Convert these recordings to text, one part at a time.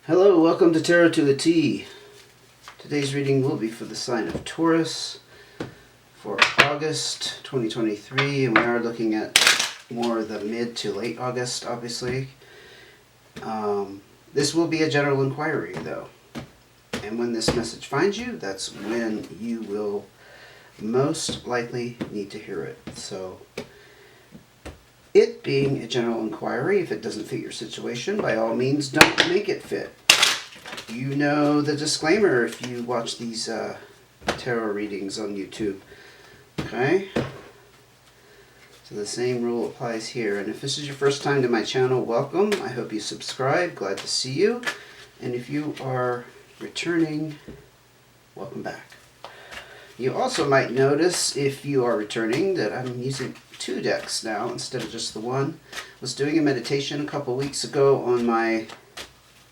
Hello, welcome to Tarot to a T. Today's reading will be for the sign of Taurus for August 2023, and we are looking at more the mid to late August, obviously. This will be a general inquiry, though. And when this message finds you, that's when you will most likely need to hear it. So, it being a general inquiry, if it doesn't fit your situation, by all means, don't make it fit. You know the disclaimer if you watch these tarot readings on YouTube. Okay? So the same rule applies here. And if this is your first time to my channel, welcome. I hope you subscribe. Glad to see you. And if you are returning, welcome back. You also might notice, if you are returning, that I'm using 2 decks now instead of just the one. I was doing a meditation a couple weeks ago on my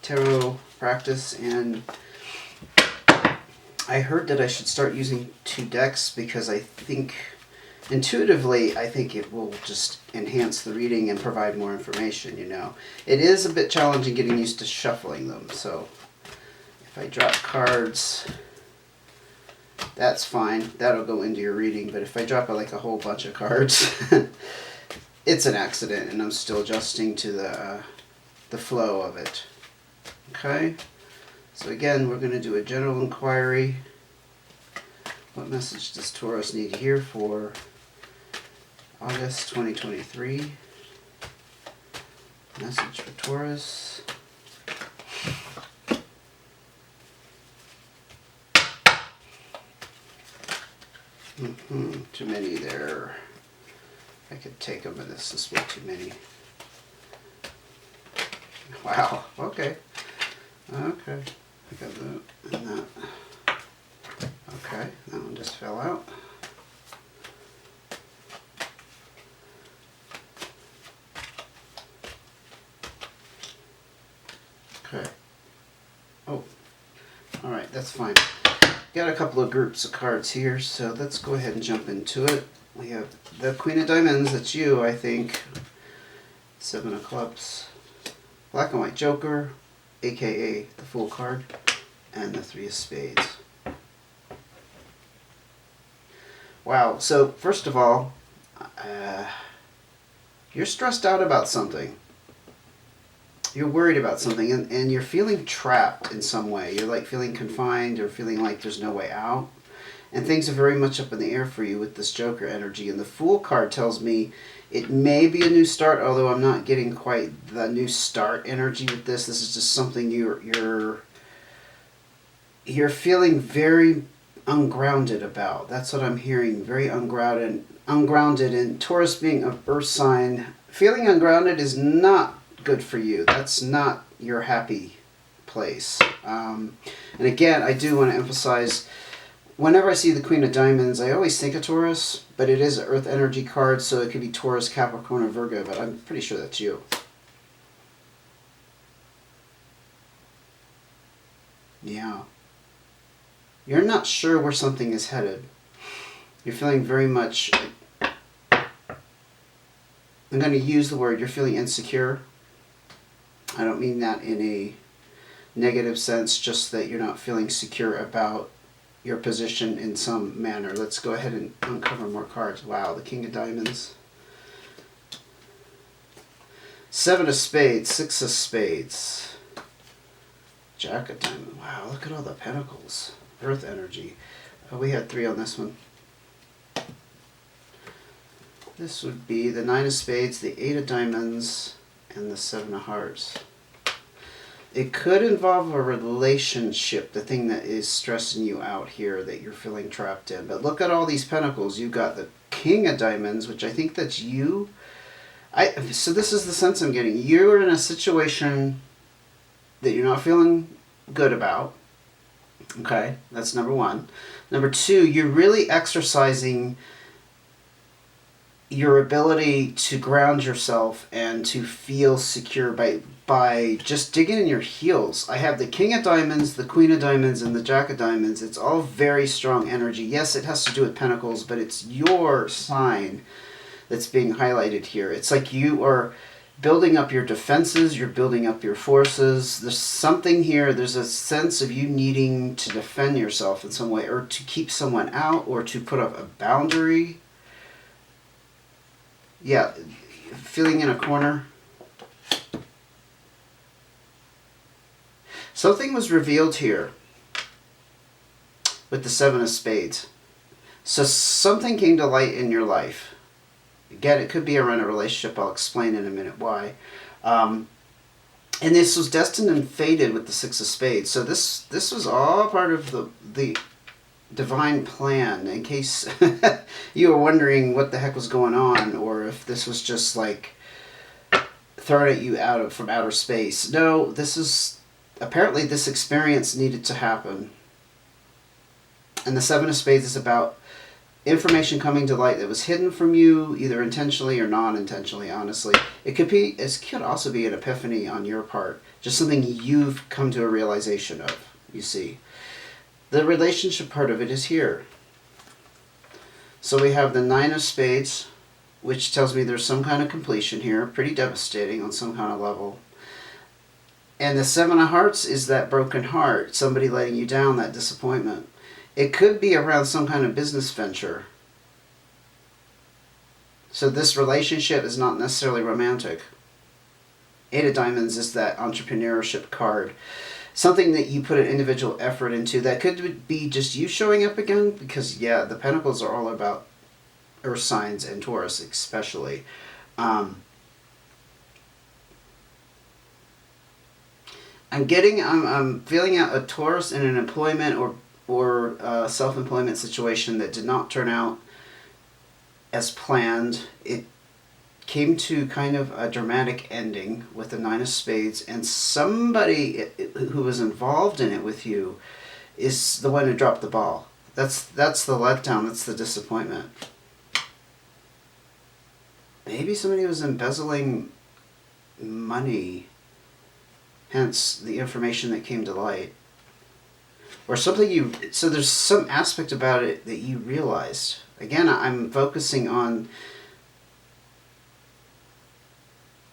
tarot practice, and I heard that I should start using 2 decks because I think, intuitively, I think it will just enhance the reading and provide more information, you know. It is a bit challenging getting used to shuffling them, so if I drop cards, that's fine. That'll go into your reading. But if I drop like a whole bunch of cards, it's an accident, and I'm still adjusting to the flow of it. Okay? So again, we're going to do a general inquiry. What message does Taurus need to hear for August 2023? Message for Taurus. Too many there. I could take them, but this is way too many. Wow. Okay. Okay. I got that and that. Okay. That one just fell out. Okay. Oh. Alright, that's fine. Got a couple of groups of cards here, so let's go ahead and jump into it. We have the Queen of Diamonds, that's you, I think. 7 of Clubs. Black and White Joker, aka the Fool card, and the 3 of Spades. Wow, so first of all, you're stressed out about something. You're worried about something, and you're feeling trapped in some way. You're like feeling confined or feeling like there's no way out. And things are very much up in the air for you with this Joker energy. And the Fool card tells me it may be a new start, although I'm not getting quite the new start energy with this. This is just something you're feeling very ungrounded about. That's what I'm hearing, very ungrounded. And Taurus being a earth sign, feeling ungrounded is not good for you. That's not your happy place. And again, I do want to emphasize, whenever I see the Queen of Diamonds, I always think of Taurus, but it is an earth energy card, so it could be Taurus, Capricorn, or Virgo, but I'm pretty sure that's you. Yeah. You're not sure where something is headed. You're feeling very much, I'm going to use the word, you're feeling insecure. I don't mean that in a negative sense, just that you're not feeling secure about your position in some manner. Let's go ahead and uncover more cards. Wow, the King of Diamonds. 7 of Spades, 6 of Spades. Jack of Diamonds. Wow, look at all the pentacles. Earth energy. We had 3 on this one. This would be the 9 of Spades, the 8 of Diamonds, and the 7 of Hearts. It could involve a relationship, the thing that is stressing you out here that you're feeling trapped in. But look at all these pentacles. You've got the King of Diamonds, which I think that's you. So this is the sense I'm getting. You're in a situation that you're not feeling good about. Okay, that's number 1. Number 2, you're really exercising your ability to ground yourself and to feel secure by just digging in your heels. I have the King of Diamonds, the Queen of Diamonds, and the Jack of Diamonds. It's all very strong energy. Yes, it has to do with Pentacles, but it's your sign that's being highlighted here. It's like you are building up your defenses, you're building up your forces. There's something here, there's a sense of you needing to defend yourself in some way, or to keep someone out, or to put up a boundary. Yeah, feeling in a corner. Something was revealed here with the Seven of Spades. So something came to light in your life. Again, it could be around a relationship. I'll explain in a minute why. And this was destined and fated with the Six of Spades. So this was all part of the divine plan, in case you were wondering what the heck was going on, or if this was just like thrown at you from outer space. No, this is... Apparently this experience needed to happen. And the Seven of Spades is about information coming to light that was hidden from you, either intentionally or non-intentionally, honestly. It could also be an epiphany on your part. Just something you've come to a realization of, you see. The relationship part of it is here. So we have the Nine of Spades, which tells me there's some kind of completion here. Pretty devastating on some kind of level. And the Seven of Hearts is that broken heart, somebody letting you down, that disappointment. It could be around some kind of business venture. So this relationship is not necessarily romantic. Eight of Diamonds is that entrepreneurship card. Something that you put an individual effort into. That could be just you showing up again, because yeah, the Pentacles are all about Earth signs and Taurus especially. I'm feeling out a Taurus in an employment or self-employment situation that did not turn out as planned. It came to kind of a dramatic ending with the Nine of Spades, and somebody who was involved in it with you is the one who dropped the ball. That's the letdown, that's the disappointment. Maybe somebody was embezzling money, hence the information that came to light. Or something so there's some aspect about it that you realized. Again, I'm focusing on,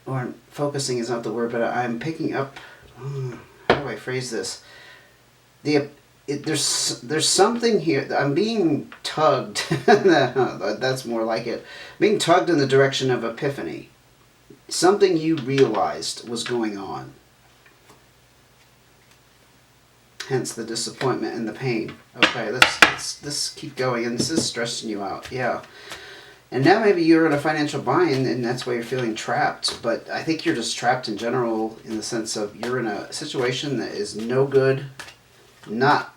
or focusing is not the word, but I'm picking up, how do I phrase this? There's something here, I'm being tugged, that's more like it, being tugged in the direction of epiphany. Something you realized was going on. Hence the disappointment and the pain. Okay, let's keep going. And this is stressing you out. Yeah. And now maybe you're in a financial bind and that's why you're feeling trapped. But I think you're just trapped in general, in the sense of you're in a situation that is no good, not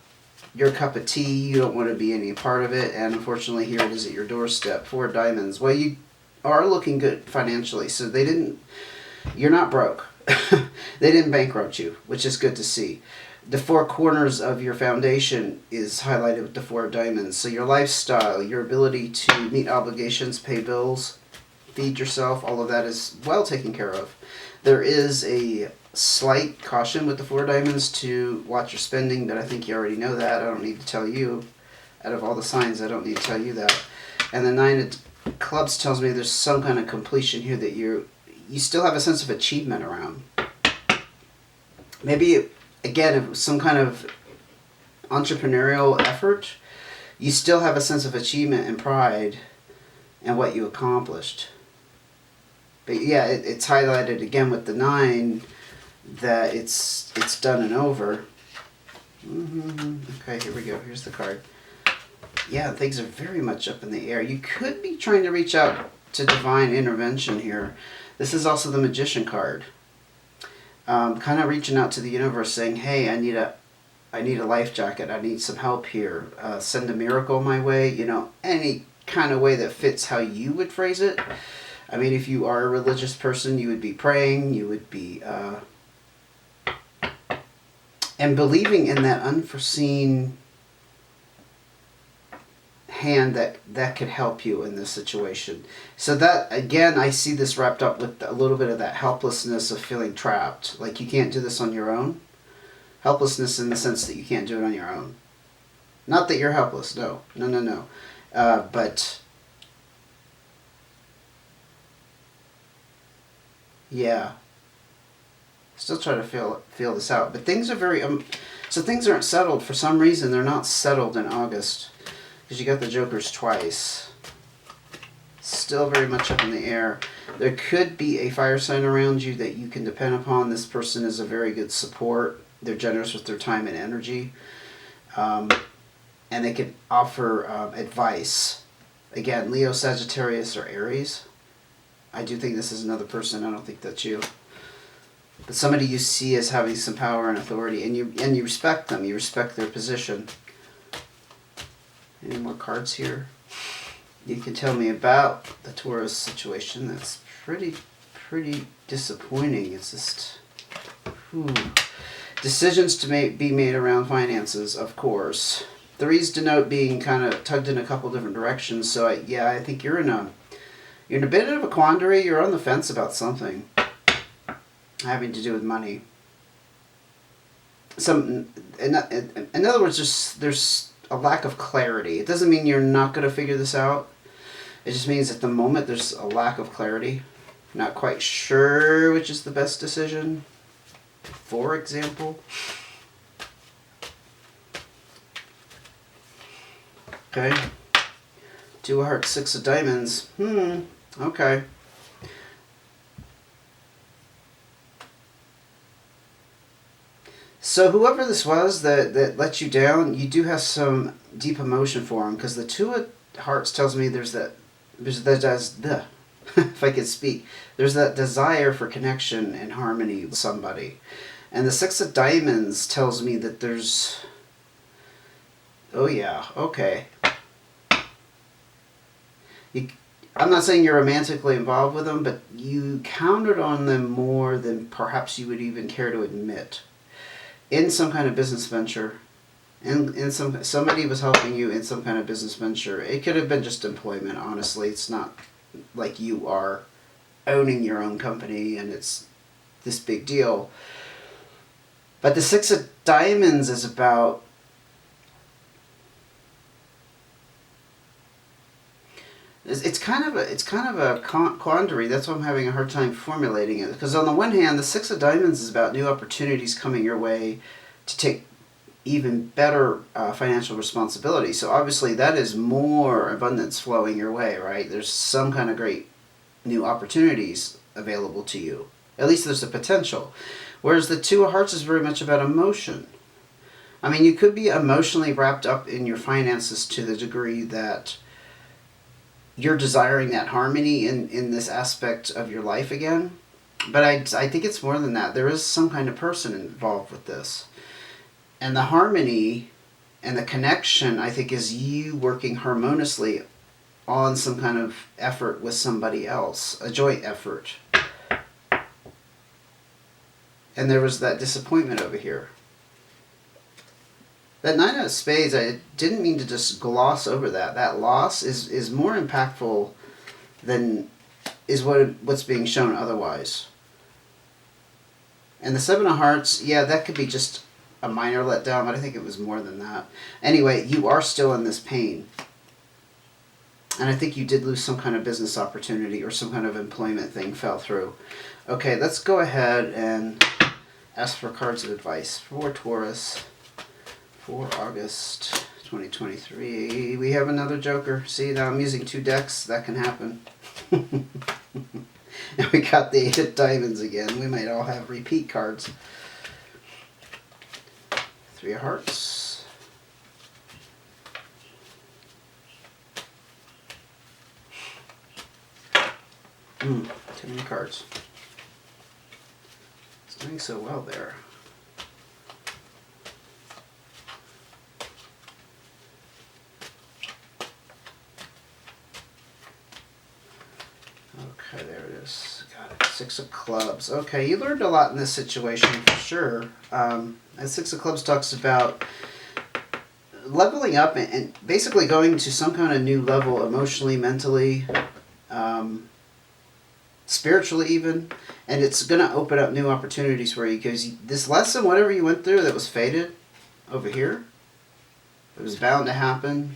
your cup of tea. You don't want to be any part of it. And unfortunately, here it is at your doorstep. Four of Diamonds. Well, you are looking good financially. So you're not broke. They didn't bankrupt you, which is good to see. The four corners of your foundation is highlighted with the Four of Diamonds. So your lifestyle, your ability to meet obligations, pay bills, feed yourself, all of that is well taken care of. There is a slight caution with the Four of Diamonds to watch your spending, but I think you already know that. I don't need to tell you. Out of all the signs, I don't need to tell you that. And the Nine of Clubs tells me there's some kind of completion here that you still have a sense of achievement around. Maybe again, if it was some kind of entrepreneurial effort, you still have a sense of achievement and pride in what you accomplished. But yeah, it's highlighted again with the Nine that it's done and over. Okay, here we go. Here's the card. Yeah, things are very much up in the air. You could be trying to reach out to divine intervention here. This is also the Magician card. Kind of reaching out to the universe saying, hey, I need a life jacket. I need some help here. Send a miracle my way. You know, any kind of way that fits how you would phrase it. I mean, if you are a religious person, you would be praying. You would be... and believing in that unforeseen hand that could help you in this situation. So that, again, I see this wrapped up with a little bit of that helplessness of feeling trapped. Like you can't do this on your own. Helplessness in the sense that you can't do it on your own. Not that you're helpless, no. But Yeah. Still trying to feel this out. But things are very... so things aren't settled. For some reason, they're not settled in August. Because you got the jokers twice. Still very much up in the air. There could be a fire sign around you that you can depend upon. This person is a very good support. They're generous with their time and energy. And they can offer advice. Again, Leo, Sagittarius, or Aries. I do think this is another person. I don't think that's you. But somebody you see as having some power and authority. And you respect them. You respect their position. Any more cards here? You can tell me about the Taurus situation. That's pretty disappointing. It's just... Decisions to be made around finances, of course. Threes denote being kind of tugged in a couple different directions. So I think you're in a bit of a quandary. You're on the fence about something having to do with money. In other words, there's a lack of clarity. It doesn't mean you're not going to figure this out. It just means at the moment there's a lack of clarity. Not quite sure which is the best decision. For example. Okay. Two of Hearts, Six of Diamonds. Okay. So whoever this was that let you down, you do have some deep emotion for him, because the Two of Hearts tells me there's that if I could speak, there's that desire for connection and harmony with somebody. And the Six of Diamonds tells me that there's... Oh yeah, okay. I'm not saying you're romantically involved with them, but you counted on them more than perhaps you would even care to admit. In some kind of business venture. And somebody was helping you in some kind of business venture. It could have been just employment, honestly. It's not like you are owning your own company and it's this big deal. But the Six of Diamonds is about... It's kind of a quandary. That's why I'm having a hard time formulating it. Because on the one hand, the Six of Diamonds is about new opportunities coming your way to take even better financial responsibility. So obviously that is more abundance flowing your way, right? There's some kind of great new opportunities available to you. At least there's a potential. Whereas the Two of Hearts is very much about emotion. I mean, you could be emotionally wrapped up in your finances to the degree that you're desiring that harmony in this aspect of your life again. But I think it's more than that. There is some kind of person involved with this. And the harmony and the connection, I think, is you working harmoniously on some kind of effort with somebody else. A joint effort. And there was that disappointment over here. That Nine of Spades, I didn't mean to just gloss over that. That loss is more impactful than is what's being shown otherwise. And the Seven of Hearts, yeah, that could be just a minor letdown, but I think it was more than that. Anyway, you are still in this pain. And I think you did lose some kind of business opportunity or some kind of employment thing fell through. Okay, let's go ahead and ask for cards of advice for Taurus for August 2023. We have another Joker. See, now I'm using two decks. That can happen. And we got the Eight of Diamonds again. We might all have repeat cards. Three of Hearts. Too many cards. It's doing so well there. Okay, there it is. Got it. Six of Clubs. Okay, you learned a lot in this situation for sure. And Six of Clubs talks about leveling up and basically going to some kind of new level emotionally, mentally, spiritually even. And it's going to open up new opportunities for you because this lesson, whatever you went through that was fated over here, it was bound to happen.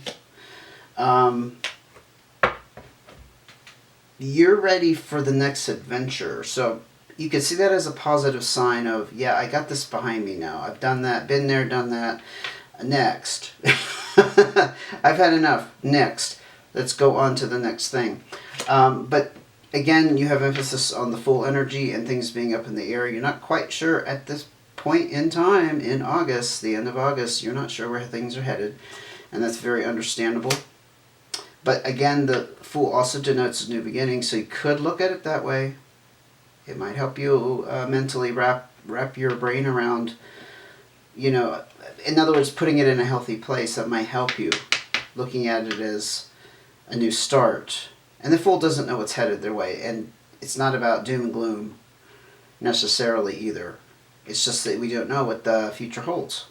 You're ready for the next adventure. So you could see that as a positive sign of, yeah, I got this behind me now. I've done that, been there, done that. Next. I've had enough. Next. Let's go on to the next thing. But again, you have emphasis on the full energy and things being up in the air. You're not quite sure at this point in time, in August, the end of August, you're not sure where things are headed. And that's very understandable. But again, the Fool also denotes a new beginning, so you could look at it that way. It might help you mentally wrap your brain around, in other words, putting it in a healthy place. That might help you, looking at it as a new start. And the Fool doesn't know what's headed their way, and it's not about doom and gloom necessarily either. It's just that we don't know what the future holds.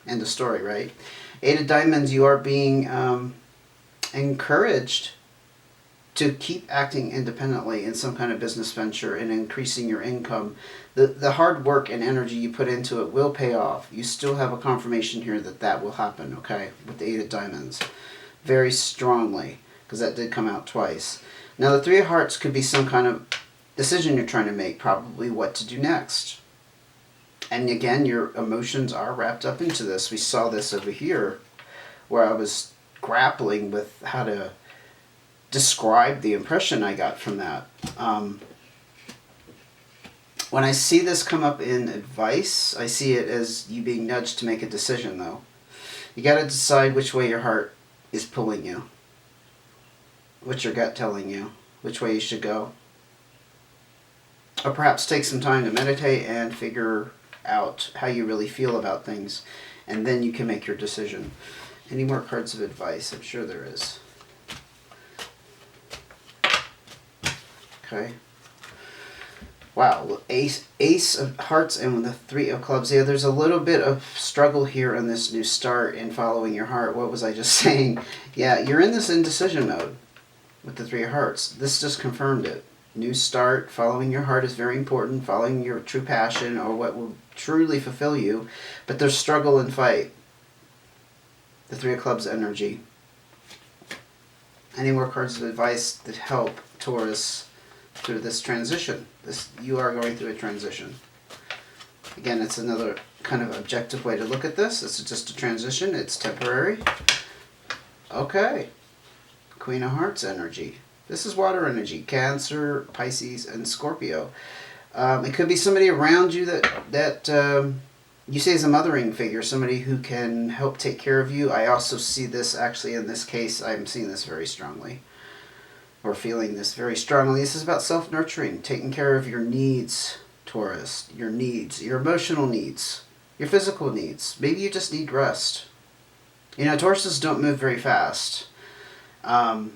End of story, right? Eight of Diamonds, you are being encouraged to keep acting independently in some kind of business venture and increasing your income. The hard work and energy you put into it will pay off. You still have a confirmation here that will happen, okay, with the Eight of Diamonds. Very strongly, because that did come out twice. Now, the Three of Hearts could be some kind of decision you're trying to make, probably what to do next. And again, your emotions are wrapped up into this. We saw this over here, where I was grappling with how to describe the impression I got from that. When I see this come up in advice, I see it as you being nudged to make a decision, though. You got to decide which way your heart is pulling you, what's your gut telling you, which way you should go. Or perhaps take some time to meditate and figure out how you really feel about things, and then you can make your decision. Any more cards of advice? I'm sure there is. Okay. Wow, Ace of Hearts and the Three of Clubs. Yeah, there's a little bit of struggle here on this new start in following your heart. What was I just saying? Yeah, you're in this indecision mode with the Three of Hearts. This just confirmed it. New start, following your heart is very important, following your true passion or what will truly fulfill you. But there's struggle and fight. The Three of Clubs energy. Any more cards of advice that help Taurus through this transition? You are going through a transition. Again, it's another kind of objective way to look at this. It's just a transition. It's temporary. Okay. Queen of Hearts energy. This is water energy. Cancer, Pisces, and Scorpio. It could be somebody around you that you say is a mothering figure, somebody who can help take care of you. I also see this, actually, in this case, I'm seeing this very strongly. Or feeling this very strongly. This is about self-nurturing, taking care of your needs, Taurus. Your needs, your emotional needs, your physical needs. Maybe you just need rest. Tauruses don't move very fast. And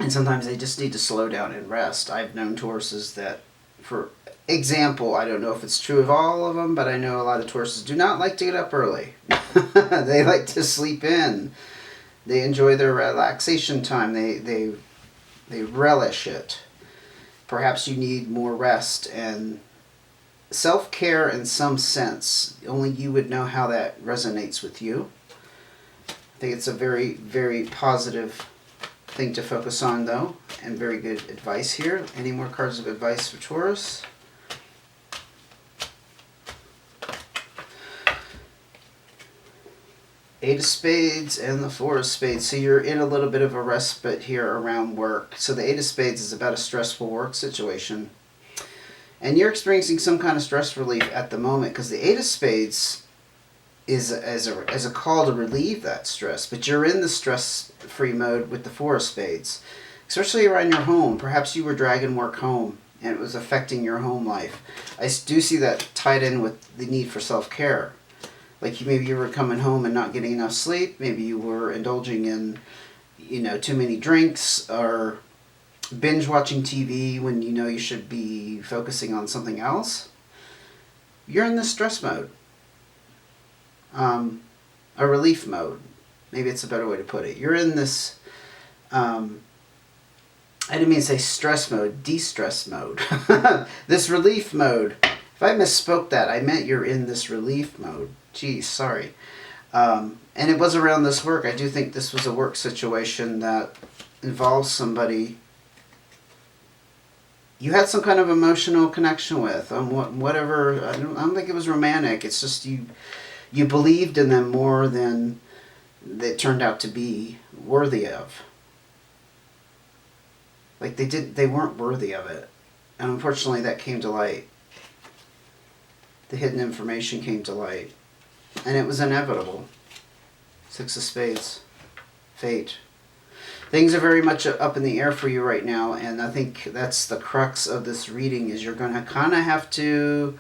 sometimes they just need to slow down and rest. I've known Tauruses that, for example, I don't know if it's true of all of them, but I know a lot of Tauruses do not like to get up early. They like to sleep in. They enjoy their relaxation time. They relish it. Perhaps you need more rest and self-care in some sense. Only you would know how that resonates with you. I think it's a very, very positive thing to focus on, though, and very good advice here. Any more cards of advice for Taurus? Eight of Spades and the Four of Spades. So you're in a little bit of a respite here around work. So the Eight of Spades is about a stressful work situation. And you're experiencing some kind of stress relief at the moment, because the Eight of Spades is as a call to relieve that stress. But you're in the stress-free mode with the Four of Spades, especially around your home. Perhaps you were dragging work home and it was affecting your home life. I do see that tied in with the need for self-care. Like maybe you were coming home and not getting enough sleep. Maybe you were indulging in, too many drinks, or binge watching TV when you should be focusing on something else. You're in this stress mode. A relief mode. Maybe it's a better way to put it. You're in this, I didn't mean to say stress mode, de-stress mode. This relief mode. If I misspoke that, I meant you're in this relief mode. Geez, sorry. And it was around this work. I do think this was a work situation that involves somebody you had some kind of emotional connection with. Whatever. I don't think it was romantic. It's just you believed in them more than they turned out to be worthy of. Like they weren't worthy of it. And unfortunately that came to light. The hidden information came to light. And it was inevitable. Six of Spades. Fate. Things are very much up in the air for you right now, and I think that's the crux of this reading, is you're going to kind of have to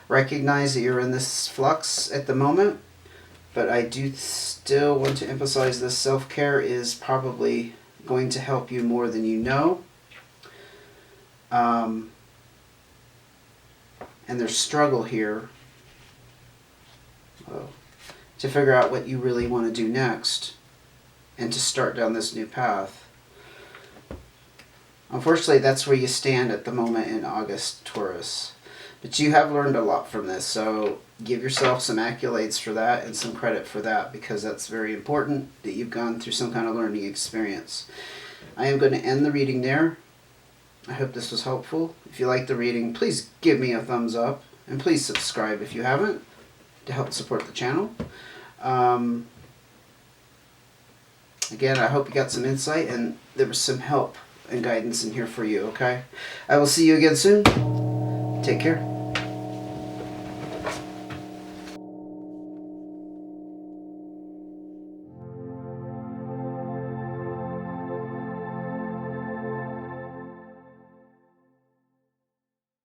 recognize that you're in this flux at the moment. But I do still want to emphasize this self-care is probably going to help you more than you know. And there's struggle here to figure out what you really want to do next and to start down this new path. Unfortunately, that's where you stand at the moment in August, Taurus. But you have learned a lot from this, so give yourself some accolades for that and some credit for that, because that's very important that you've gone through some kind of learning experience. I am going to end the reading there. I hope this was helpful. If you like the reading, please give me a thumbs up, and please subscribe if you haven't, to help support the channel. Again, I hope you got some insight and there was some help and guidance in here for you, okay? I will see you again soon. Take care.